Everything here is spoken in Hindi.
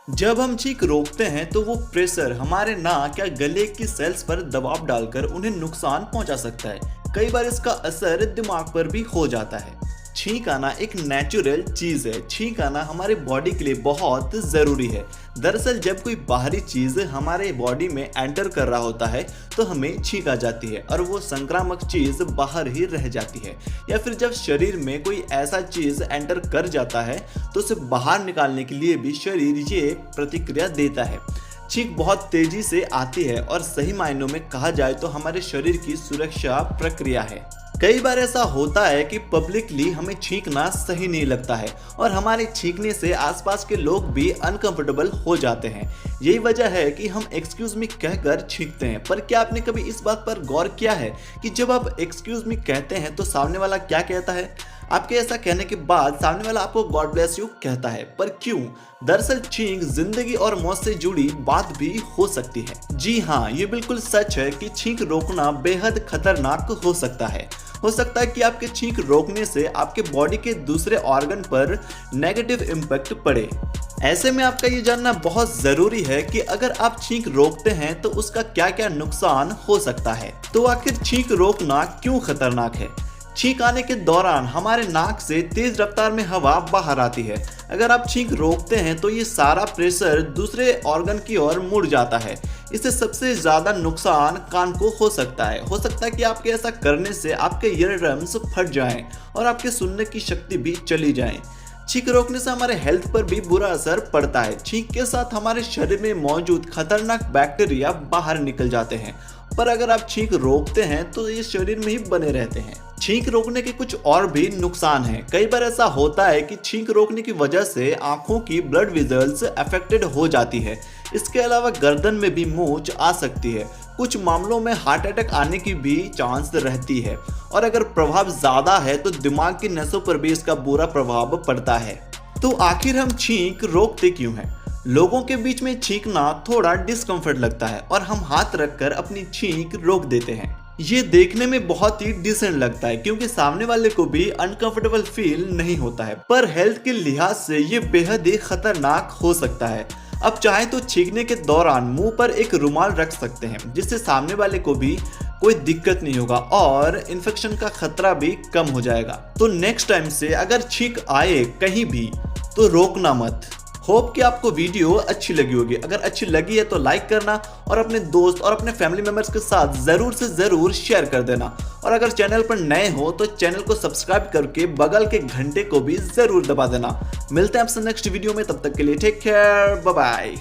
जब हम छींक रोकते हैं तो वो प्रेशर हमारे नाक या गले की सेल्स पर दबाव डालकर उन्हें नुकसान पहुंचा सकता है। कई बार इसका असर दिमाग पर भी हो जाता है। छींक आना एक नेचुरल चीज है। छींक आना हमारे बॉडी के लिए बहुत जरूरी है। दरअसल जब कोई बाहरी चीज हमारे बॉडी में एंटर कर रहा होता है तो हमें छींक आ जाती है और वो संक्रामक चीज बाहर ही रह जाती है। या फिर जब शरीर में कोई ऐसा चीज एंटर कर जाता है तो उसे बाहर निकालने के लिए भी शरीर ये प्रतिक्रिया देता है। छींक बहुत तेजी से आती है और सही मायनों में कहा जाए तो हमारे शरीर की सुरक्षा प्रक्रिया है। कई बार ऐसा होता है कि पब्लिकली हमें छींकना सही नहीं लगता है और हमारे छींकने से आसपास के लोग भी अनकंफर्टेबल हो जाते हैं। यही वजह है कि हम एक्सक्यूज मी कहकर छींकते हैं। पर क्या आपने कभी इस बात पर गौर किया है कि जब आप एक्सक्यूज मी कहते हैं तो सामने वाला क्या कहता है? आपके ऐसा कहने के बाद सामने वाला आपको गॉड ब्लेस यू कहता है। पर क्यों? दरअसल छींक जिंदगी और मौत से जुड़ी बात भी हो सकती है। जी हाँ, ये बिल्कुल सच है कि छींक रोकना बेहद खतरनाक हो सकता है। हो सकता है कि आपके छींक रोकने से आपके बॉडी के दूसरे ऑर्गन पर नेगेटिव इम्पैक्ट पड़े। ऐसे में आपका ये जानना बहुत जरूरी है कि अगर आप छींक रोकते हैं तो उसका क्या क्या नुकसान हो सकता है। तो आखिर छींक रोकना क्यों खतरनाक है? छींक आने के दौरान हमारे नाक से तेज रफ्तार में हवा बाहर आती है। अगर आप छींक रोकते हैं तो ये सारा प्रेशर दूसरे ऑर्गन की ओर मुड़ जाता है। इससे सबसे ज्यादा नुकसान कान को हो सकता है। हो सकता है कि आपके ऐसा करने से आपके ईयर ड्रम्स फट जाएं और आपके सुनने की शक्ति भी चली जाए। छींक रोकने से हमारे हेल्थ पर भी बुरा असर पड़ता है। छींक के साथ हमारे शरीर में मौजूद खतरनाक बैक्टीरिया बाहर निकल जाते हैं। पर अगर आप छींक रोकते हैं तो ये शरीर में ही बने रहते हैं। छींक रोकने के कुछ और भी नुकसान हैं। कई बार ऐसा होता है कि छींक रोकने की वजह से आंखों की ब्लड वेसल्स अफेक्टेड हो जाती है। इसके अलावा गर्दन में भी मूंछ आ सकती है। कुछ मामलों में हार्ट अटैक आने की भी चांस रहती है और अगर प्रभाव ज्यादा है तो दिमाग की नसों पर भी इसका बुरा प्रभाव पड़ता है। तो आखिर हम छींक रोकते क्यों हैं? लोगों के बीच में छींकना थोड़ा डिस्कम्फर्ट लगता है और हम हाथ रखकर अपनी छींक रोक देते हैं। ये देखने में बहुत ही डिसेंट लगता है क्योंकि सामने वाले को भी अनकंफर्टेबल फील नहीं होता है। पर हेल्थ के लिहाज से ये बेहद ही खतरनाक हो सकता है। अब चाहे तो छींकने के दौरान मुंह पर एक रुमाल रख सकते हैं जिससे सामने वाले को भी कोई दिक्कत नहीं होगा और इन्फेक्शन का खतरा भी कम हो जाएगा। तो नेक्स्ट टाइम से अगर छींक आए कहीं भी तो रोकना मत। होप कि आपको वीडियो अच्छी लगी होगी। अगर अच्छी लगी है तो लाइक करना और अपने दोस्त और अपने फैमिली मेंबर्स के साथ जरूर से जरूर शेयर कर देना। और अगर चैनल पर नए हो तो चैनल को सब्सक्राइब करके बगल के घंटे को भी जरूर दबा देना। मिलते हैं आपसे नेक्स्ट वीडियो में, तब तक के लिए टेक केयर, बाय बाय।